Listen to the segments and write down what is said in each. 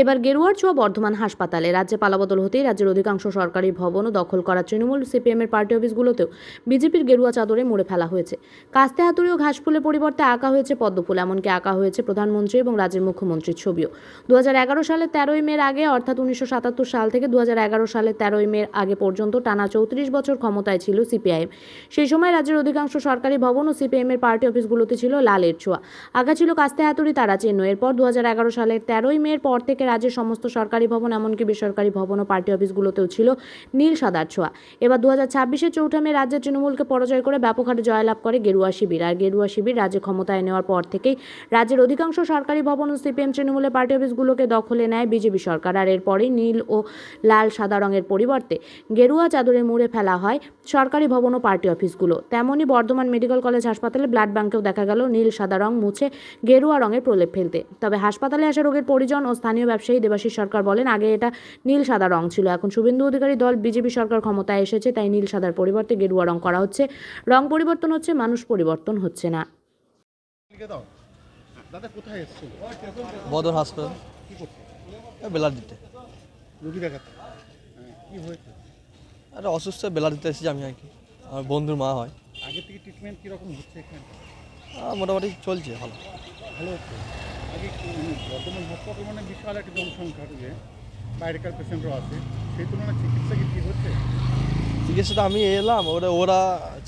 এবার গেরুয়ার ছোঁয়া বর্ধমান হাসপাতালে। রাজ্যে পালাবদল হতেই রাজ্যের অধিকাংশ সরকারি ভবনও দখল করা তৃণমূল সিপিএমের পার্টি অফিসগুলোতেও বিজেপির গেরুয়া চাদরে মুড়ে ফেলা হয়েছে। কাস্তে হাতুড়ি ও ঘাসফুলের পরিবর্তে আঁকা হয়েছে পদ্মফুল, এমনকি আঁকা হয়েছে প্রধানমন্ত্রী এবং রাজ্যের মুখ্যমন্ত্রীর ছবিও। 2011 সালের 13ই মের আগে, অর্থাৎ 1977 সাল থেকে 2011 সালের 13ই মের আগে পর্যন্ত টানা 34 বছর ক্ষমতায় ছিল সিপিআইএম। সেই সময় রাজ্যের অধিকাংশ সরকারি ভবন ও সিপিএমের পার্টি অফিসগুলোতে ছিল লালের ছোঁয়া। আঁকা ছিল কাস্তে হাতুড়ি, তারা চিহ্ন। এরপর 2011 সালের 13ই মের পর থেকে রাজ্যের সমস্ত সরকারি ভবন, এমনকি বেসরকারি ভবন ও পার্টি অফিসগুলোতেও ছিল নীল সাদার ছোঁয়া। এবার 2026-এর 4 মে রাজ্যের তৃণমূলকে পরাজয় করে ব্যাপক হারে জয়লাভ করে গেরুয়া শিবির। আর গেরুয়া শিবির রাজ্যে ক্ষমতায় নেওয়ার পর থেকেই রাজ্যের অধিকাংশ সরকারি ভবন ও সিপিএম তৃণমূলের পার্টি অফিসগুলোকে দখলে নেয় বিজেপি সরকার। আর এরপরেই নীল ও লাল সাদা রঙের পরিবর্তে গেরুয়া চাদরে মুড়ে ফেলা হয় সরকারি ভবন ও পার্টি অফিসগুলো। তেমনই বর্ধমান মেডিকেল কলেজ হাসপাতালে ব্লাড ব্যাংকেও দেখা গেল নীল সাদা রং মুছে গেরুয়া রঙের প্রলেপ ফেলতে। তবে হাসপাতালে আসা রোগীর পরিজন ও স্থানীয় ব্যবসায়ী দেবাশিস সরকার বলেন, আগে এটা নীল সাদা রং ছিল, এখন শুভেন্দু অধিকারী দল বিজেপি সরকার ক্ষমতায় এসেছে, তাই নীল সাদার পরিবর্তে গেরুয়া রং করা হচ্ছে। রং পরিবর্তন হচ্ছে, মানুষ পরিবর্তন হচ্ছে না। দাদা কোথায় এসেছিল? বদর হাসপাতাল কি করতে? ব্লাড দিতে। রোগী দেখাতে? কি হয়েছে? আরে অসুস্থ, ব্লাড দিতে এসেছি আমি আর কি। আমার বন্ধুর মা হয়। আগে থেকে ট্রিটমেন্ট কীরকম হচ্ছে এখানে? মোটামুটি চলছে ভালো। ভালো হচ্ছে। আগে বর্তমান হাসপাতাল মানে বিশাল একটা জনসংখ্যা রয়েছে, বাইরেকার পেশেন্টরাও আছে, সেই তুলনায় চিকিৎসা কি ঠিক হচ্ছে? চিকিৎসাটা আমি এলাম, ওরা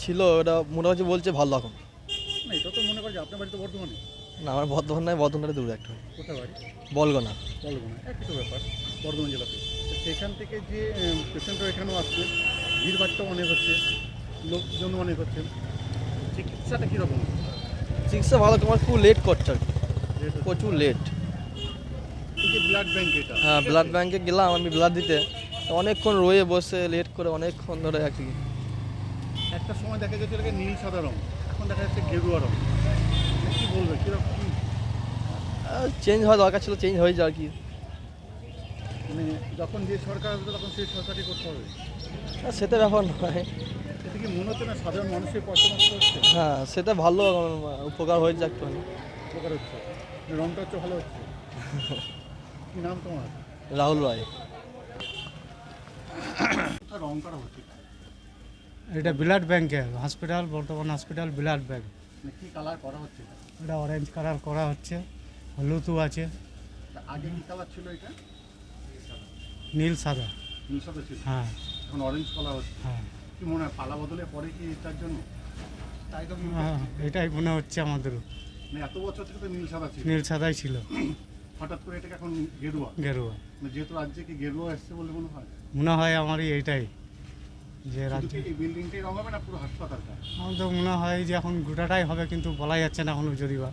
ছিল, ওরা মোটামুটি বলছে ভালো এখন। না, এটা তো মনে করি যে আপনার বাড়ি তো বর্ধমানে। না, আমার বর্ধমান নয়, বর্ধমানের দূরে একটা কোথায় বাড়ি? বলগোনা। বলবনা একই তো ব্যাপার, বর্ধমান জেলাতে। তো সেখান থেকে যে পেশেন্টরা এখানেও আসছে, ভিড়ভাড়টাও অনেক হচ্ছে, লোকজন অনেক হচ্ছে, চিকিৎসাটা কীরকম? চিকিৎসা ভালো, তোমার খুব লেট করছে আর কি, প্রচুর লেট। এই যে ব্লাড ব্যাংক, এটা হ্যাঁ, ব্লাড ব্যাংকে গেলাম আমি ব্লাড দিতে, অনেকক্ষণ রয়ে বসে লেট করে অনেকক্ষণ ধরে আর কি। একটা সময় দেখা যাচ্ছে এটাকে নীল সাদা রং, এখন দেখা যাচ্ছে গেরুয়া রং। কী বলবে, কীরকম কী? চেঞ্জ হওয়া দরকার ছিল, চেঞ্জ হয়ে যায় আর কি। মানে যখন যে সরকার আসবে তখন সেই সরকারই করতে হবে। সেটা ব্যাপার নয়। এতে কি মনে হচ্ছে না সাধারণ মানুষের পয়সা নষ্ট হচ্ছে? হ্যাঁ, সেটা ভালো, উপকার হয়েছে একটুখানি। উপকার হচ্ছে, রংটা হচ্ছে ভালো হচ্ছে। কী নাম তোমার? রাহুল রায়। রং করা হচ্ছে এটা ব্লাড ব্যাংকে hospital, Bardhaman hospital blood bank. মানে কী কালার করা হচ্ছে? এটা অরেঞ্জ কালার করা হচ্ছে, হলুদও আছে, আগে কী কালার ছিল এটা? নীল সাদা। নীল সাদা ছিল, হ্যাঁ এখন অরেঞ্জ কালার হচ্ছে। হ্যাঁ কি মনে হয় পালা বদলের পরে কি এটার জন্য? তাই তো হ্যাঁ, এটাই মনে হচ্ছে আমাদেরও। মানে এত বছর থেকে তো নীল সাদা ছিল, নীল সাদাই ছিল, হঠাৎ করে এটাকে এখন গেরুয়া। গেরুয়া মানে যেহেতু রাজ্যে কি গেরুয়া এসছে বলে মনে হয়? মনে হয় আমারই এইটাই, যে শুধু রাজ্য কি এই বিল্ডিংটাই রং হবে না পুরো হাসপাতালটা? আমার তো মনে হয় যে এখন গোটাটাই হবে, কিন্তু বলা যাচ্ছে না এখনও, যদি বা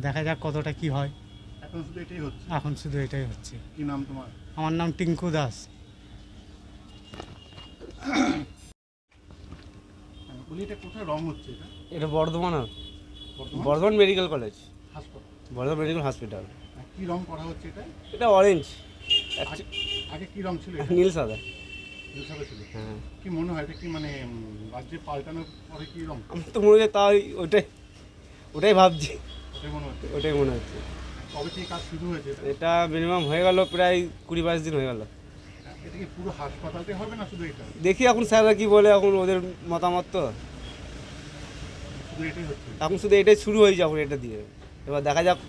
দেখা যাক কতটা কি হয়। এখন শুধু এটাই হচ্ছে? এখন শুধু এটাই হচ্ছে। কি নাম তোমার? আমার নাম টিঙ্কু দাস। বলি এটা কোথায় রং হচ্ছে এটা? এটা বর্ধমান বর্তমান বর্ধমান মেডিকেল কলেজ, হাসপাতাল। Bardhaman medical hospital. কি রং করা হচ্ছে এটা? এটা অরেঞ্জ, আগে কি রং ছিল এটা? নীল সাদা। নীল সাদা ছিল। হ্যাঁ, কি মনে হয় এটা কি মানে রাজ্যে পাল্টানোর পরে কি রং? আমার তো মনে হয় তাই ওটাই ভাবছি, ওটাই মনে হচ্ছে। ওটাই মনে হচ্ছে। কবে থেকে কাজ শুরু হয়েছে এটা? এটা মিনিমাম হয়ে গেল প্রায় 20-22 দিন হয়ে গেল। এটা কি পুরো হাসপাতালটাই হবে না শুধু এটা? দেখি এখন স্যাররা কি বলে, এখন ওদের মতামত তো। শুধু এটাই হচ্ছে? এখন শুধু এটাই শুরু হয়েছে, এখন এটা দিয়ে এবার দেখা যাক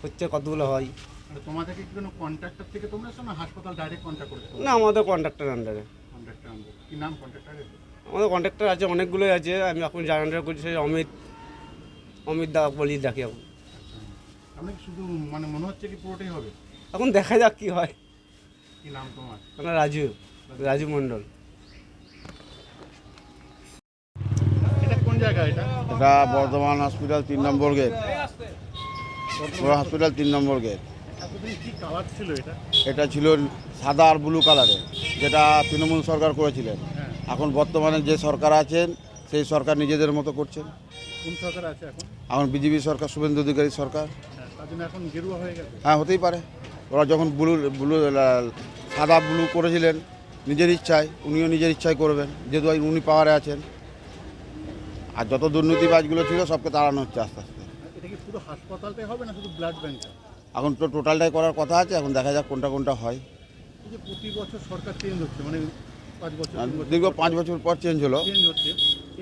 হচ্ছে কতগুলো হয়। মানে তোমাদেরকে কি কোনো কন্ট্রাক্টর থেকে তোমরা এসো না হাসপাতাল ডাইরেক্ট কন্ট্যাক্ট করেছো? না, আমাদের কন্ট্রাক্টর আন্ডারে। কন্ট্রাক্টর আনবে। কি নাম কন্ট্রাক্টরের? আমাদের কন্ট্রাক্টর আছে, অনেকগুলোই আছে, আমি এখন যার আন্ডারে করছি সেই অমিত দা বলি ডাকি এখন। আপনি কি শুধু মানে মনে হচ্ছে কি পুরোটাই হবে? এখন দেখা যাক কি হয়। কি নাম তোমার? আপনার রাজু মণ্ডল। এটা কোন জায়গা এটা? এটা বর্ধমান হসপিটাল 3 নম্বর গেট, পুরো হসপিটাল 3 নম্বর গেট। এতদিন কি কালার ছিল এটা? এটা ছিল সাদা আর ব্লু কালারের, যেটা তৃণমূল সরকার করেছিলেন। হ্যাঁ। এখন বর্তমানে যে সরকার আছেন সেই সরকার নিজেদের মতো করছেন। কোন সরকার আছে এখন? এখন বিজেপি সরকার, শুভেন্দু অধিকারী সরকার। হ্যাঁ, তার জন্য এখন গেরুয়া হয়ে গেছে। হ্যাঁ, হতেই পারে। ওরা যখন সাদা ব্লু করেছিলেন নিজের ইচ্ছায়, উনিও নিজের ইচ্ছায় করবেন, যেহেতু উনি পাওয়ারে আছেন। আর যত দুর্নীতিবাজগুলো ছিল সবকে তাড়ানো হচ্ছে আস্তে আস্তে। এটা কি পুরো হাসপাতালটাই হবে না শুধু ব্লাড ব্যাংকটা? এখন তো টোটালটাই করার কথা আছে, এখন দেখা যাক কোনটা কোনটা হয়। এই যে প্রতি বছর সরকার চেঞ্জ হচ্ছে, মানে 5 বছর দীর্ঘ 5 বছর পর চেঞ্জ হলো। চেঞ্জ হচ্ছে,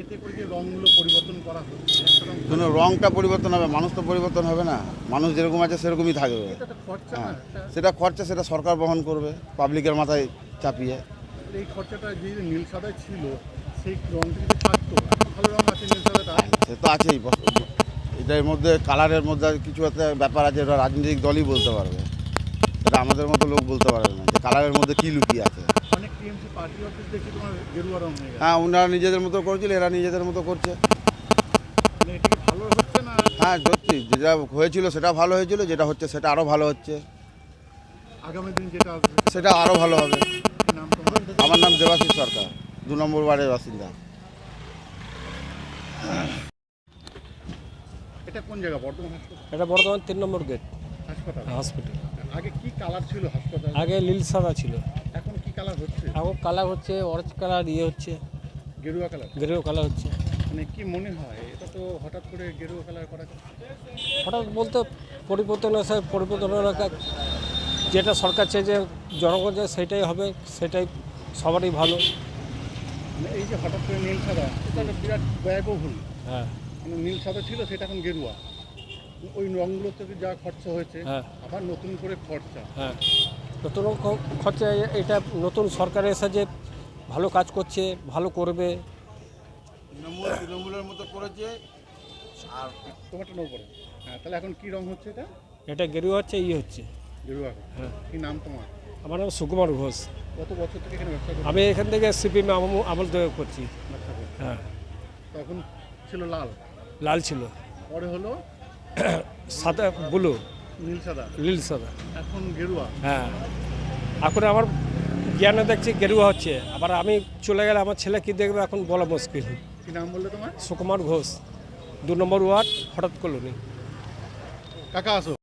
এতে করে যে রঙগুলো পরিবর্তন করা হচ্ছে, একটা রং শুনে রঙটা পরিবর্তন হবে, মানুষ তো পরিবর্তন হবে না। মানুষ যেরকম আছে সেরকমই থাকবে। এটা তো খরচা না হ্যাঁ, একটা। সেটা খরচা সেটা সরকার বহন করবে পাবলিকের মাথায় চাপিয়ে। এই খরচাটা যে নীল সাদায় ছিল সেই রংটা যদি থাকতো, এখন ভালো রং আছে নীল সাদাটা। সে তো আছেই, এটার মধ্যে কালারের মধ্যে কিছু একটা ব্যাপার আছে, এটা রাজনৈতিক দলই বলতে পারবে, এটা আমাদের মতো লোক বলতে পারবে না যে কালারের মধ্যে কী লুকিয়ে আছে। অনেক টিএমসি পার্টি অফিস দেখি তোমার গেরুয়া রং হয়ে গেছে, হ্যাঁ, ওনারা নিজেদের মতো করছিল, এরা নিজেদের মতো করছে। মানে এটা কি ভালো হচ্ছে না? হ্যাঁ, সত্যি যেটা হয়েছিল সেটা ভালো হয়েছিল, যেটা হচ্ছে সেটা আরও ভালো হচ্ছে, আগামী দিন যেটা আসবে। সেটা আরও ভালো হবে। কি নাম তোমার? আমার নাম দেবাশিস সরকার, 2 নম্বর ওয়ার্ডের বাসিন্দা। এটা কোন জায়গা? বর্ধমান হাসপাতাল। এটা বর্ধমান 3 নম্বর গেট হাসপাতাল। হসপিটাল। আগে কি কালার ছিল হাসপাতাল? আগে নীল সাদা ছিল, এখন কি কালার হচ্ছে? এখন কালার হচ্ছে অরেঞ্জ কালার, হচ্ছে গেরুয়া কালার। গ্রে কালার হচ্ছে। মানে কি মনে হয় এটা তো হঠাৎ করে গেরুয়া কালার করা? হঠাৎ বলতে পরিবর্তন আছে, পরিবর্তন যেটা সরকার চাই যে জনগণ যে সেটাই হবে, সেটাই সবারই ভালো। মানে এই যে হঠাৎ করে নীল সাদা, এটা একটা বিরাট ব্যয়বহুল। হ্যাঁ মানে নীল সাদা ছিল, সেটা এখন গেরুয়া। ওই রঙগুলোতে যা খরচা হয়েছে, হ্যাঁ আবার নতুন করে খরচা। হ্যাঁ নতুন খরচা। এটা নতুন সরকার এসে যে ভালো কাজ করছে, ভালো করবে। তৃণমূলের মতো করেছে। আর তোমারটা নৌ পড়ে। হ্যাঁ, তাহলে এখন কি রং হচ্ছে এটা? এটা গেরু হচ্ছে, হচ্ছে। গেরুয়া। হ্যাঁ। কি নাম তোমার? আমার নাম সুকুমার ঘোষ। কত বছর থেকে এখানে ব্যবসা করছো? আমি এখান থেকে সিপিএম আমল থেকে করছি। ব্যবসা করছো? হ্যাঁ, তখন ছিল লাল, লাল ছিল, পরে হলো সাদা ব্লু, নীল সাদা, নীল সাদা। এখন গেরুয়া। হ্যাঁ, এখন আমার জ্ঞানে দেখছি গেরুয়া হচ্ছে, আবার আমি চলে গেলে আমার ছেলে কি দেখবে এখন বলা মুশকিল। কি নাম বললে তোমার? সুকুমার ঘোষ, 2 নম্বর ওয়ার্ড, হঠাৎ কলোনি। কাকা আসো।